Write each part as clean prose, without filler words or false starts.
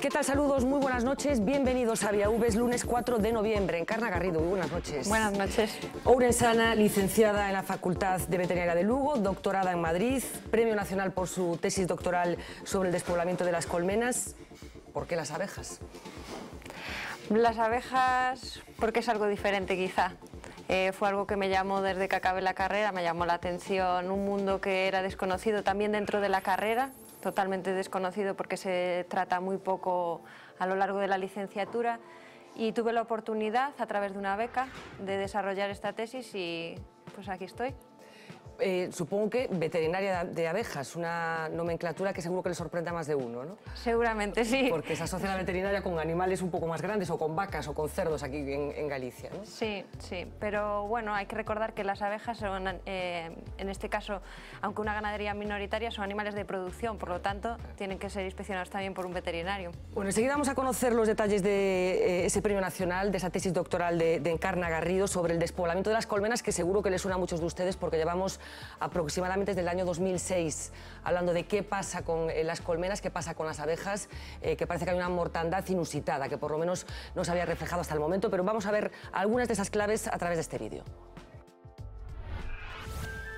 ¿Qué tal? Saludos, muy buenas noches. Bienvenidos a Vía V, es lunes 4 de noviembre. Encarna Garrido, muy buenas noches. Buenas noches. Ourensana, licenciada en la Facultad de Veterinaria de Lugo, doctorada en Madrid, Premio Nacional por su tesis doctoral sobre el despoblamiento de las colmenas. ¿Por qué las abejas? Las abejas, porque es algo diferente quizá. Fue algo que me llamó desde que acabé la carrera, me llamó la atención, un mundo que era desconocido también dentro de la carrera, totalmente desconocido porque se trata muy poco a lo largo de la licenciatura, y tuve la oportunidad a través de una beca de desarrollar esta tesis y pues aquí estoy. Supongo que veterinaria de abejas, una nomenclatura que seguro que le sorprende a más de uno, ¿no? Seguramente sí. Porque se asocia la veterinaria con animales un poco más grandes o con vacas o con cerdos aquí en Galicia, ¿no? Sí, sí, pero bueno, hay que recordar que las abejas son, en este caso, aunque una ganadería minoritaria, son animales de producción, por lo tanto, tienen que ser inspeccionados también por un veterinario. Bueno, enseguida vamos a conocer los detalles de ese premio nacional, de esa tesis doctoral de Encarna Garrido sobre el despoblamiento de las colmenas, que seguro que les suena a muchos de ustedes porque llevamos aproximadamente desde el año 2006 hablando de qué pasa con las colmenas, qué pasa con las abejas, que parece que hay una mortandad inusitada, que por lo menos no se había reflejado hasta el momento, pero vamos a ver algunas de esas claves a través de este vídeo.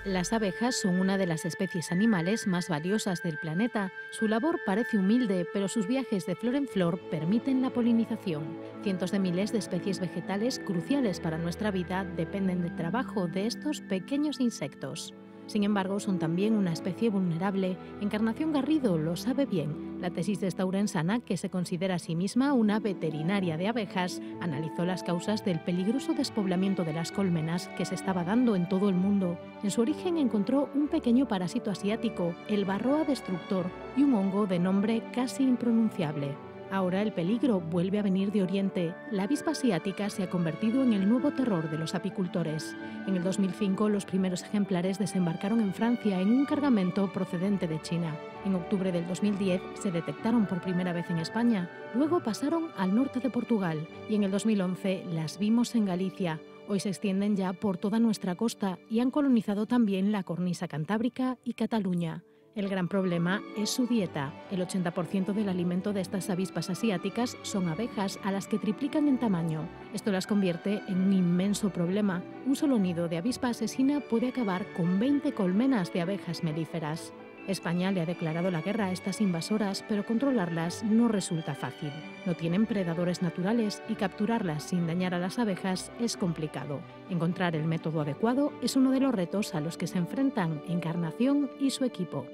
Las abejas son una de las especies animales más valiosas del planeta. Su labor parece humilde, pero sus viajes de flor en flor permiten la polinización. Cientos de miles de especies vegetales cruciales para nuestra vida dependen del trabajo de estos pequeños insectos. Sin embargo, son también una especie vulnerable. Encarnación Garrido lo sabe bien. La tesis de esta ourensana, que se considera a sí misma una veterinaria de abejas, analizó las causas del peligroso despoblamiento de las colmenas que se estaba dando en todo el mundo. En su origen encontró un pequeño parásito asiático, el varroa destructor, y un hongo de nombre casi impronunciable. Ahora el peligro vuelve a venir de Oriente. La avispa asiática se ha convertido en el nuevo terror de los apicultores. En el 2005 los primeros ejemplares desembarcaron en Francia en un cargamento procedente de China. En octubre del 2010 se detectaron por primera vez en España, luego pasaron al norte de Portugal y en el 2011 las vimos en Galicia. Hoy se extienden ya por toda nuestra costa y han colonizado también la cornisa cantábrica y Cataluña. El gran problema es su dieta. El 80% del alimento de estas avispas asiáticas son abejas, a las que triplican en tamaño. Esto las convierte en un inmenso problema. Un solo nido de avispa asesina puede acabar con 20 colmenas de abejas melíferas. España le ha declarado la guerra a estas invasoras, pero controlarlas no resulta fácil. No tienen predadores naturales y capturarlas sin dañar a las abejas es complicado. Encontrar el método adecuado es uno de los retos a los que se enfrentan Encarnación y su equipo.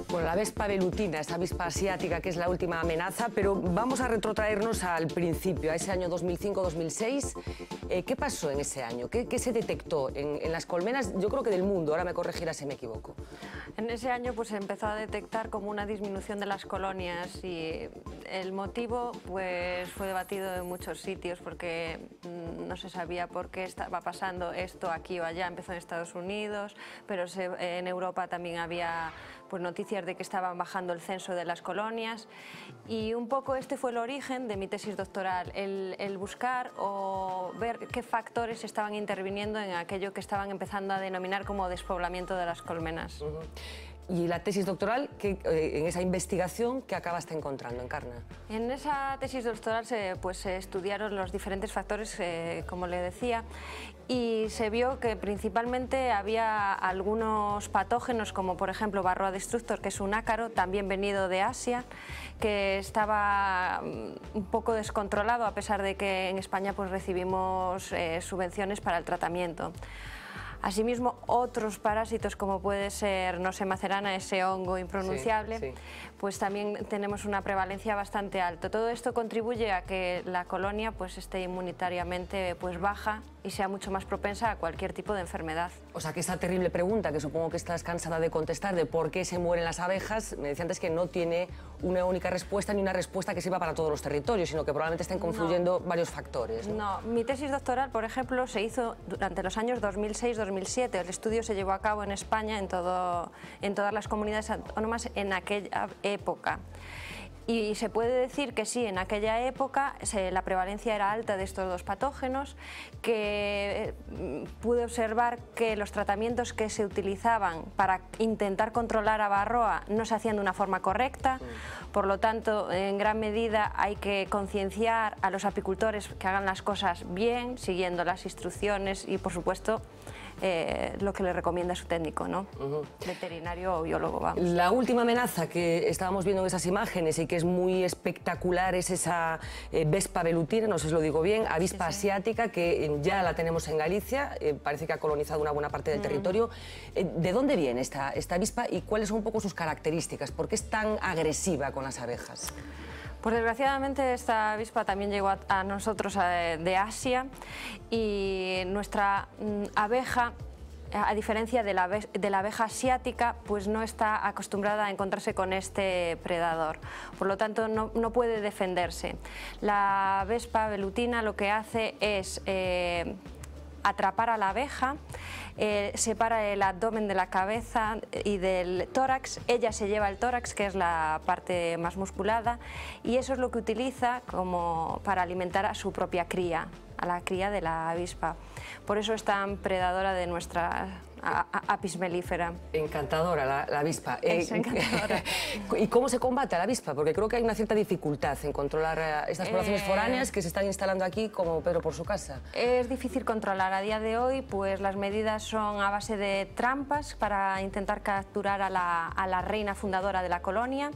Bueno, la Vespa velutina, esa avispa asiática que es la última amenaza, pero vamos a retrotraernos al principio, a ese año 2005-2006. ¿Qué pasó en ese año? ¿Qué se detectó en las colmenas? Yo creo que del mundo, ahora me corregirás si me equivoco. En ese año pues, se empezó a detectar como una disminución de las colonias y el motivo pues, fue debatido en muchos sitios porque no se sabía por qué estaba pasando esto aquí o allá. Empezó en Estados Unidos, pero en Europa también había pues, noticias de que estaban bajando el censo de las colonias y un poco este fue el origen de mi tesis doctoral, el buscar o ver qué factores estaban interviniendo en aquello que estaban empezando a denominar como despoblamiento de las colmenas. ¿Y la tesis doctoral, en esa investigación, qué acabaste encontrando, Encarna? En esa tesis doctoral se estudiaron los diferentes factores, como le decía, y se vio que principalmente había algunos patógenos, como por ejemplo varroa destructor, que es un ácaro, también venido de Asia, que estaba un poco descontrolado, a pesar de que en España pues, recibimos subvenciones para el tratamiento. Asimismo, otros parásitos como puede ser Nosema cerana, ese hongo impronunciable, sí. Pues también tenemos una prevalencia bastante alta. Todo esto contribuye a que la colonia pues, esté inmunitariamente pues, baja y sea mucho más propensa a cualquier tipo de enfermedad. O sea que esa terrible pregunta, que supongo que estás cansada de contestar, de por qué se mueren las abejas, me decía antes que no tiene una única respuesta ni una respuesta que sirva para todos los territorios, sino que probablemente estén confluyendo varios factores. No, mi tesis doctoral, por ejemplo, se hizo durante los años 2006-2007. El estudio se llevó a cabo en España, en todas las comunidades autónomas en aquella época. Y se puede decir que sí, en aquella época la prevalencia era alta de estos dos patógenos, que pude observar que los tratamientos que se utilizaban para intentar controlar a Varroa no se hacían de una forma correcta, por lo tanto, en gran medida hay que concienciar a los apicultores que hagan las cosas bien, siguiendo las instrucciones y, por supuesto, lo que le recomienda su técnico, ¿no? Veterinario o biólogo, vamos. La última amenaza que estábamos viendo en esas imágenes y que es muy espectacular es esa Vespa velutina, no sé si lo digo bien, avispa asiática, que ya la tenemos en Galicia, parece que ha colonizado una buena parte del territorio. ¿De dónde viene esta avispa y cuáles son un poco sus características? ¿Por qué es tan agresiva con las abejas? Pues desgraciadamente esta avispa también llegó a nosotros de Asia y nuestra abeja, a diferencia de la abeja asiática, pues no está acostumbrada a encontrarse con este predador, por lo tanto no puede defenderse. La Vespa velutina lo que hace es atrapar a la abeja, separa el abdomen de la cabeza y del tórax, ella se lleva el tórax, que es la parte más musculada, y eso es lo que utiliza como para alimentar a su propia cría, a la cría de la avispa. Por eso es tan predadora de nuestra apis mellifera. Encantadora la avispa. Es encantadora. ¿Y cómo se combate a la avispa? Porque creo que hay una cierta dificultad en controlar estas poblaciones foráneas que se están instalando aquí como Pedro por su casa. Es difícil controlar. A día de hoy, pues las medidas son a base de trampas para intentar capturar a la reina fundadora de la colonia.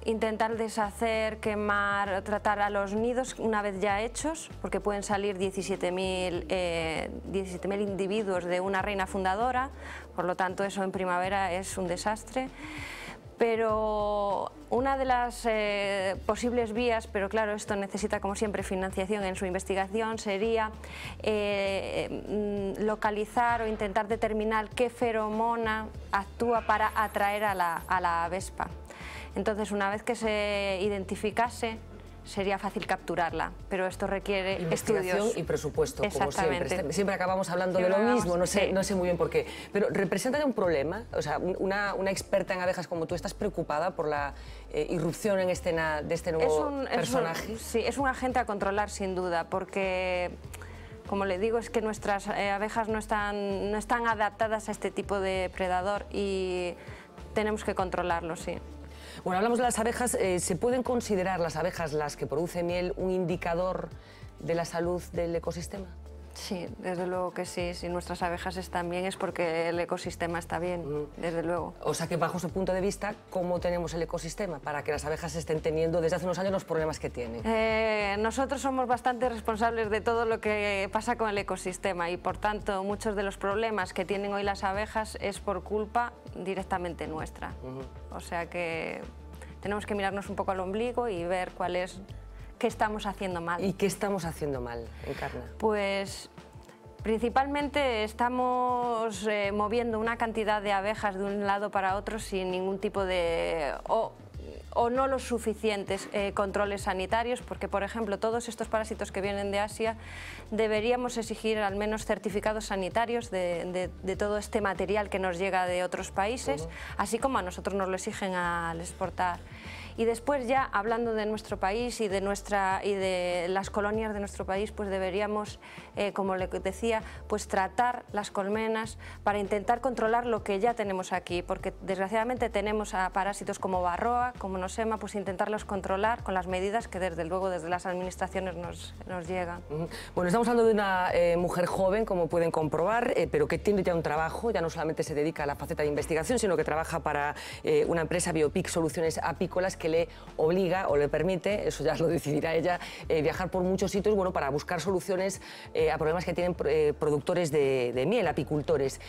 Intentar deshacer, quemar, tratar a los nidos una vez ya hechos, porque pueden salir 17.000 individuos de una reina fundadora, por lo tanto eso en primavera es un desastre. Pero una de las posibles vías, pero claro, esto necesita como siempre financiación en su investigación, sería localizar o intentar determinar qué feromona actúa para atraer a la vespa. Entonces, una vez que se identificase, sería fácil capturarla, pero esto requiere estudios y presupuesto, como siempre. Siempre acabamos hablando de lo mismo, no sé muy bien por qué. Pero ¿representa un problema? O sea, una experta en abejas como tú, ¿estás preocupada por la irrupción en escena de este nuevo personaje? Sí, es un agente a controlar sin duda, porque, como le digo, es que nuestras abejas no están adaptadas a este tipo de predador y tenemos que controlarlo, sí. Bueno, hablamos de las abejas. ¿Se pueden considerar las abejas, las que producen miel, un indicador de la salud del ecosistema? Sí, desde luego que sí. Si nuestras abejas están bien es porque el ecosistema está bien, desde luego. O sea que, bajo su punto de vista, ¿cómo tenemos el ecosistema para que las abejas estén teniendo desde hace unos años los problemas que tienen? Nosotros somos bastante responsables de todo lo que pasa con el ecosistema y, por tanto, muchos de los problemas que tienen hoy las abejas es por culpa directamente nuestra. O sea que tenemos que mirarnos un poco al ombligo y ver qué estamos haciendo mal. ¿Y qué estamos haciendo mal, Encarna? Pues principalmente estamos moviendo una cantidad de abejas de un lado para otro sin ningún tipo de... o no los suficientes controles sanitarios, porque, por ejemplo, todos estos parásitos que vienen de Asia deberíamos exigir al menos certificados sanitarios de todo este material que nos llega de otros países, así como a nosotros nos lo exigen al exportar. Y después, ya hablando de nuestro país y de las colonias de nuestro país, pues deberíamos, como le decía, pues tratar las colmenas para intentar controlar lo que ya tenemos aquí, porque desgraciadamente tenemos a parásitos como Varroa, como Nosema, pues intentarlos controlar con las medidas que desde luego desde las administraciones nos llegan. Bueno, estamos hablando de una mujer joven, como pueden comprobar, pero que tiene ya un trabajo, ya no solamente se dedica a la faceta de investigación, sino que trabaja para una empresa, Biopic Soluciones Apícolas, que le obliga o le permite, eso ya lo decidirá ella, viajar por muchos sitios, bueno, para buscar soluciones a problemas que tienen productores de miel, apicultores.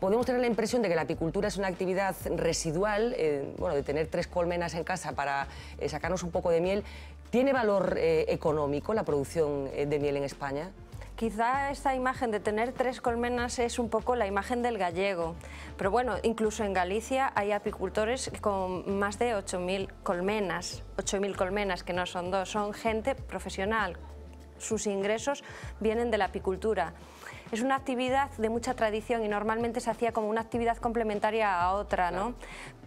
Podemos tener la impresión de que la apicultura es una actividad residual, bueno, de tener 3 colmenas en casa para sacarnos un poco de miel. ¿Tiene valor económico la producción de miel en España? Quizá esta imagen de tener 3 colmenas es un poco la imagen del gallego, pero bueno, incluso en Galicia hay apicultores con más de 8.000 colmenas, 8.000 colmenas, que no son 2, son gente profesional. Sus ingresos vienen de la apicultura. Es una actividad de mucha tradición y normalmente se hacía como una actividad complementaria a otra, ¿no?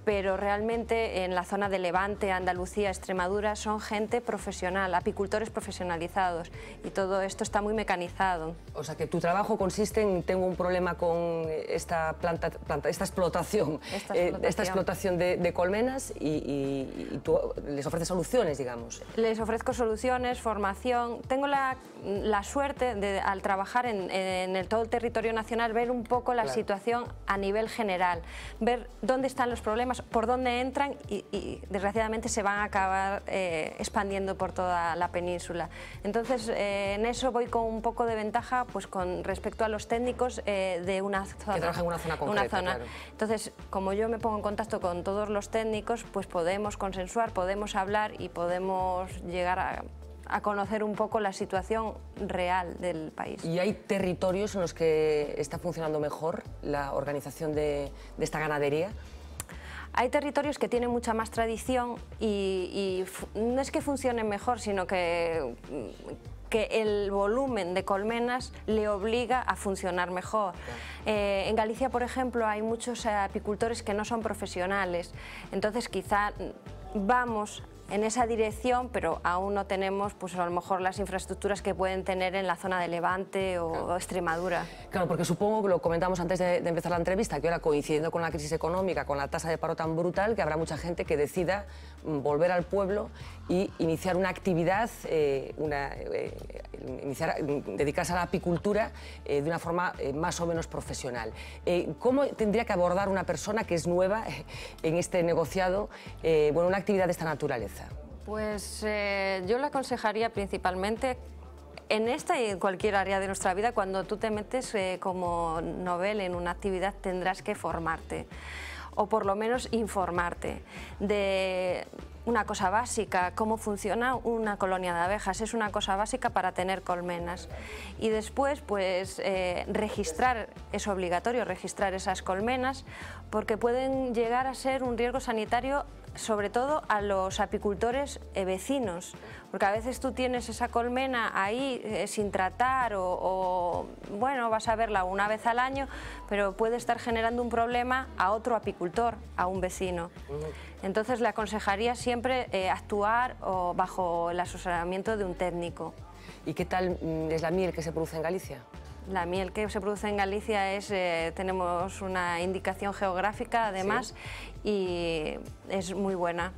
pero realmente en la zona de Levante, Andalucía, Extremadura son gente profesional, apicultores profesionalizados, y todo esto está muy mecanizado. O sea que tu trabajo consiste en: tengo un problema con esta explotación de colmenas, y tú les ofreces soluciones, digamos. Les ofrezco soluciones, formación. Tengo la suerte de, al trabajar en todo el territorio nacional, ver un poco la situación a nivel general, ver dónde están los problemas, por dónde entran y desgraciadamente se van a acabar expandiendo por toda la península. Entonces en eso voy con un poco de ventaja, pues con respecto a los técnicos de una zona. Que trabajan en una zona concreta, claro. Entonces, como yo me pongo en contacto con todos los técnicos, pues podemos consensuar, podemos hablar y podemos llegar a conocer un poco la situación real del país. ¿Y hay territorios en los que está funcionando mejor la organización de esta ganadería? Hay territorios que tienen mucha más tradición y no es que funcionen mejor, sino que el volumen de colmenas le obliga a funcionar mejor. En Galicia, por ejemplo, hay muchos apicultores que no son profesionales, entonces quizá vamos en esa dirección, pero aún no tenemos, pues a lo mejor, las infraestructuras que pueden tener en la zona de Levante o Extremadura. Claro, porque supongo que lo comentamos antes de empezar la entrevista, que ahora, coincidiendo con la crisis económica, con la tasa de paro tan brutal, que habrá mucha gente que decida volver al pueblo y iniciar una actividad, dedicarse a la apicultura de una forma más o menos profesional. ¿Cómo tendría que abordar una persona que es nueva en este negociado, una actividad de esta naturaleza? Pues yo le aconsejaría principalmente en esta y en cualquier área de nuestra vida, cuando tú te metes como novel en una actividad, tendrás que formarte, o por lo menos informarte de una cosa básica, cómo funciona una colonia de abejas. Es una cosa básica para tener colmenas. Y después, pues, registrar, es obligatorio registrar esas colmenas, porque pueden llegar a ser un riesgo sanitario, sobre todo a los apicultores vecinos, porque a veces tú tienes esa colmena ahí sin tratar o bueno, vas a verla una vez al año, pero puede estar generando un problema a otro apicultor, a un vecino. Entonces le aconsejaría siempre actuar bajo el asesoramiento de un técnico. ¿Y qué tal es la miel que se produce en Galicia? La miel que se produce en Galicia tenemos una indicación geográfica además, ¿sí? Y es muy buena.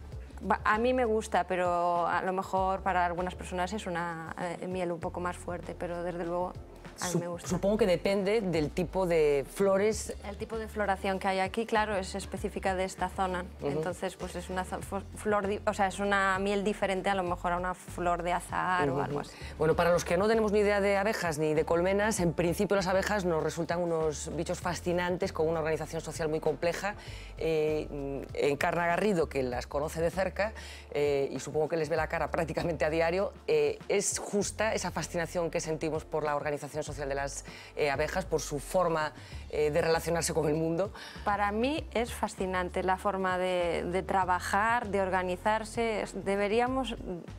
A mí me gusta, pero a lo mejor para algunas personas es una miel un poco más fuerte, pero desde luego a mí me gusta. Supongo que depende del tipo de flores. El tipo de floración que hay aquí, claro, es específica de esta zona. Entonces, pues es una es una miel diferente a lo mejor a una flor de azahar o algo así. Bueno, para los que no tenemos ni idea de abejas ni de colmenas, en principio las abejas nos resultan unos bichos fascinantes con una organización social muy compleja. Encarna Garrido, que las conoce de cerca y supongo que les ve la cara prácticamente a diario, ¿es justa esa fascinación que sentimos por la organización social de las abejas, por su forma de relacionarse con el mundo? Para mí es fascinante la forma de trabajar, de organizarse. Deberíamos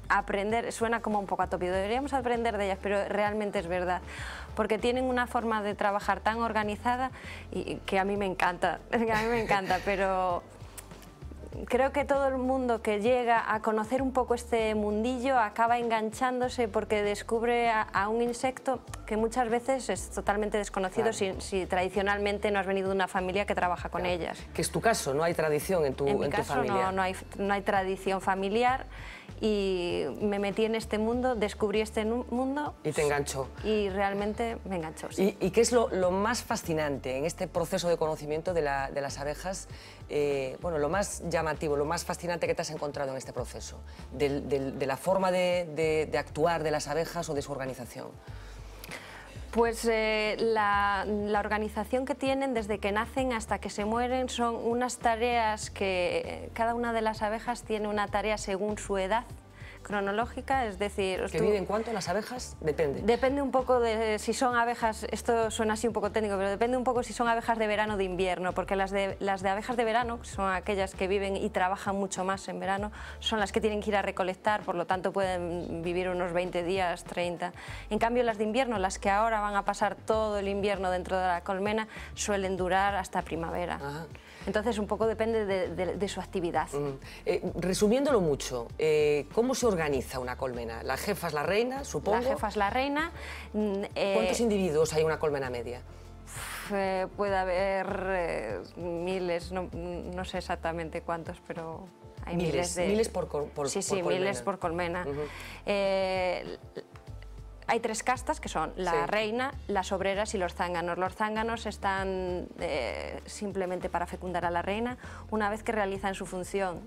aprender, suena como un poco atópico, deberíamos aprender de ellas, pero realmente es verdad, porque tienen una forma de trabajar tan organizada y que a mí me encanta, pero creo que todo el mundo que llega a conocer un poco este mundillo acaba enganchándose porque descubre a un insecto que muchas veces es totalmente desconocido, claro, si tradicionalmente no has venido de una familia que trabaja con ellas. Que es tu caso, no hay tradición en tu familia. No hay tradición familiar y me metí en este mundo, descubrí este mundo. Y te enganchó. Y realmente me enganchó, sí. ¿Y qué es lo más fascinante en este proceso de conocimiento de las abejas? Lo más llamativo, lo más fascinante que te has encontrado en este proceso, de la forma de actuar de las abejas o de su organización. Pues la organización que tienen desde que nacen hasta que se mueren son unas tareas que cada una de las abejas tiene una tarea según su edad, cronológica, es decir... ¿Que viven cuánto las abejas? Depende. Depende un poco de si son abejas, esto suena así un poco técnico, pero depende un poco si son abejas de verano o de invierno, porque las de abejas de verano, que son aquellas que viven y trabajan mucho más en verano, son las que tienen que ir a recolectar, por lo tanto pueden vivir unos 20 días, 30. En cambio las de invierno, las que ahora van a pasar todo el invierno dentro de la colmena, suelen durar hasta primavera. Ajá. Entonces un poco depende de su actividad. Resumiéndolo mucho, ¿cómo se organiza una colmena? La jefa es la reina, supongo. La jefa es la reina. ¿Cuántos individuos hay en una colmena media? Puede haber miles, no sé exactamente cuántos, pero hay miles de... Miles por colmena. Sí, miles por colmena. Hay 3 castas, que son la reina, las obreras y los zánganos. Los zánganos están simplemente para fecundar a la reina. Una vez que realizan su función,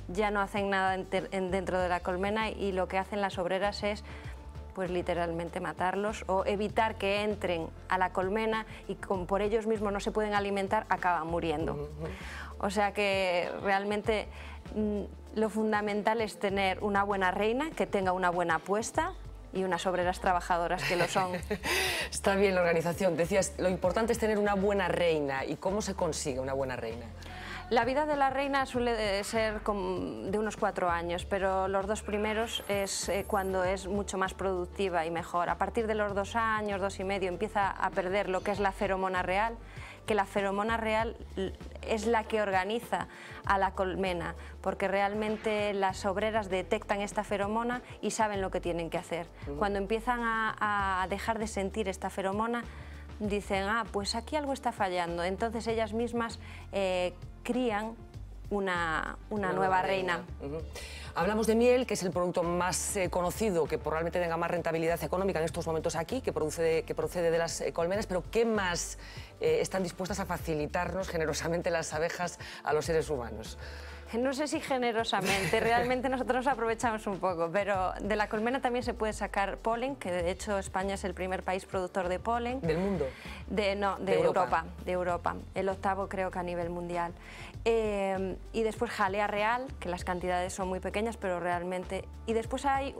ya no hacen nada dentro de la colmena, y lo que hacen las obreras es, pues literalmente matarlos o evitar que entren a la colmena, y como por ellos mismos no se pueden alimentar, acaban muriendo. O sea que realmente lo fundamental es tener una buena reina, que tenga una buena puesta, y unas obreras trabajadoras que lo son. Está bien la organización. Decías, lo importante es tener una buena reina. ¿Y cómo se consigue una buena reina? La vida de la reina suele ser de unos 4 años, pero los 2 primeros es cuando es mucho más productiva y mejor. A partir de los 2 años, 2 y medio, empieza a perder lo que es la feromona real, que la feromona real es la que organiza a la colmena, porque realmente las obreras detectan esta feromona y saben lo que tienen que hacer. Cuando empiezan a dejar de sentir esta feromona, dicen, pues aquí algo está fallando. Entonces ellas mismas crían una nueva reina. Hablamos de miel, que es el producto más conocido, que probablemente tenga más rentabilidad económica en estos momentos aquí, que procede de las colmenas, pero ¿qué más están dispuestas a facilitarnos generosamente las abejas a los seres humanos? No sé si generosamente, realmente nosotros aprovechamos un poco, pero de la colmena también se puede sacar polen, que de hecho España es el primer país productor de polen. ¿Del mundo? De Europa, el 8º creo que a nivel mundial. Y después jalea real, que las cantidades son muy pequeñas, pero realmente... Y después hay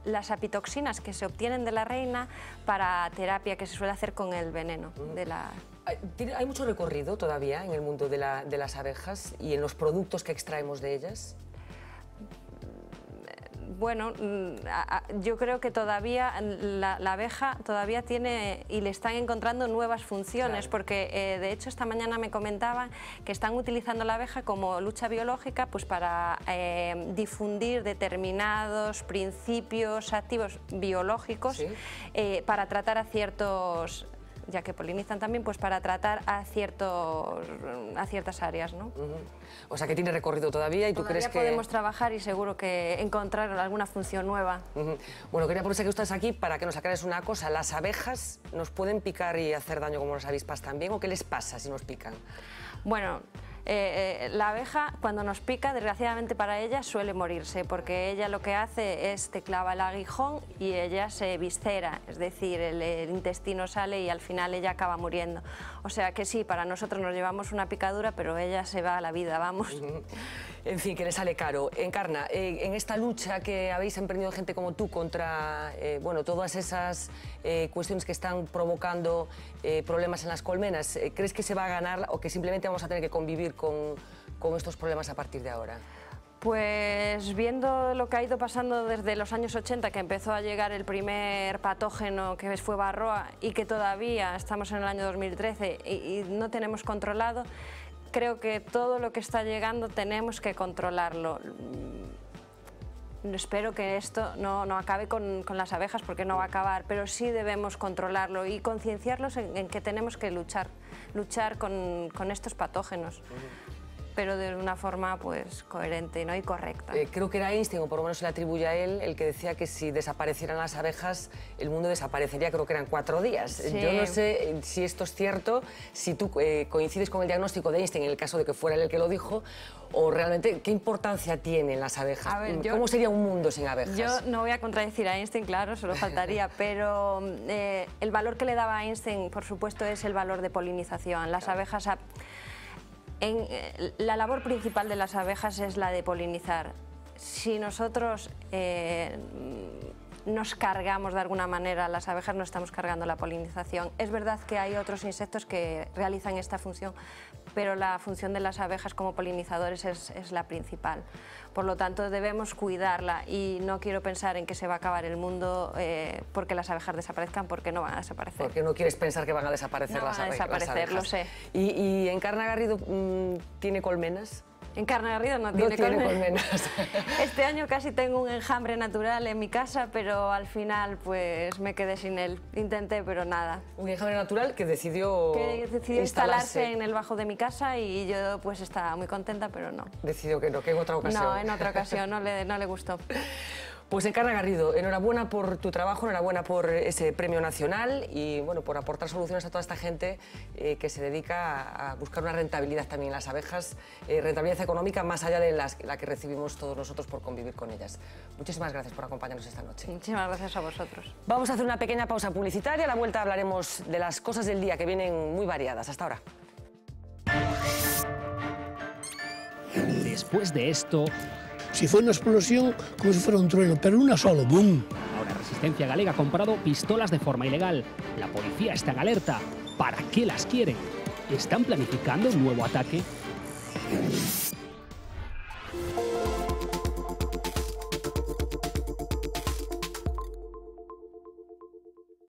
las apitoxinas que se obtienen de la reina para terapia, que se suele hacer con el veneno de la... ¿Hay mucho recorrido todavía en el mundo de las abejas y en los productos que extraemos de ellas? Bueno, yo creo que todavía la abeja todavía tiene y le están encontrando nuevas funciones, porque de hecho esta mañana me comentaban que están utilizando la abeja como lucha biológica, pues para difundir determinados principios activos biológicos, para tratar a ciertos... ya que polinizan también, pues para tratar a ciertas áreas, ¿no? O sea que tiene recorrido todavía y tú crees que... Todavía podemos trabajar y seguro que encontrar alguna función nueva. Bueno, quería aprovechar que estás aquí para que nos aclares una cosa. ¿Las abejas nos pueden picar y hacer daño como las avispas también, o qué les pasa si nos pican? Bueno, la abeja cuando nos pica, desgraciadamente para ella, suele morirse, porque ella lo que hace es te clava el aguijón y ella se viscera, es decir, el intestino sale y al final ella acaba muriendo. O sea que sí, para nosotros nos llevamos una picadura, pero ella se va a la vida, vamos. En fin, que le sale caro. Encarna, en esta lucha que habéis emprendido gente como tú contra bueno, todas esas cuestiones que están provocando problemas en las colmenas, ¿crees que se va a ganar o que simplemente vamos a tener que convivir con estos problemas a partir de ahora? Pues viendo lo que ha ido pasando desde los años 80, que empezó a llegar el primer patógeno, que fue Varroa, y que todavía estamos en el año 2013 y no tenemos controlado, creo que todo lo que está llegando tenemos que controlarlo. Espero que esto no acabe con las abejas, porque no va a acabar, pero sí debemos controlarlo y concienciarlos en que tenemos que luchar con estos patógenos. Pero de una forma pues coherente, ¿no? Y correcta. Creo que era Einstein, o por lo menos se le atribuye a él, el que decía que si desaparecieran las abejas, el mundo desaparecería, creo que eran 4 días. Sí. Yo no sé si esto es cierto, si tú coincides con el diagnóstico de Einstein, en el caso de que fuera él el que lo dijo, o realmente, ¿qué importancia tienen las abejas? A ver, ¿cómo sería un mundo sin abejas? Yo no voy a contradecir a Einstein, claro, solo faltaría, pero el valor que le daba a Einstein, por supuesto, es el valor de polinización. Las abejas... la labor principal de las abejas es la de polinizar. si nosotros nos cargamos de alguna manera las abejas, no estamos cargando la polinización. Es verdad que hay otros insectos que realizan esta función, pero la función de las abejas como polinizadores es la principal. Por lo tanto, debemos cuidarla y no quiero pensar en que se va a acabar el mundo porque las abejas desaparezcan, porque no van a desaparecer. Porque no quieres pensar que van a desaparecer no las van a abejas. desaparecer, lo sé. ¿Y Encarna Garrido tiene colmenas? Encarna Garrido no tiene colmenas. Este año casi tengo un enjambre natural en mi casa, pero al final pues me quedé sin él. Intenté, pero nada. Un enjambre natural que decidió instalarse en el bajo de mi casa y yo pues estaba muy contenta, pero no. Decidió que no, que en otra ocasión. No, en otra ocasión no le gustó. Pues Encarna Garrido, enhorabuena por tu trabajo, enhorabuena por ese premio nacional y bueno, por aportar soluciones a toda esta gente que se dedica a buscar una rentabilidad también en las abejas, rentabilidad económica más allá de la que recibimos todos nosotros por convivir con ellas. Muchísimas gracias por acompañarnos esta noche. Muchísimas gracias a vosotros. Vamos a hacer una pequeña pausa publicitaria, a la vuelta hablaremos de las cosas del día que vienen muy variadas. Hasta ahora. Después de esto... Si fue una explosión, como si fuera un trueno, pero una solo, ¡boom! Ahora Resistencia Galega ha comprado pistolas de forma ilegal. La policía está en alerta. ¿Para qué las quieren? ¿Están planificando un nuevo ataque?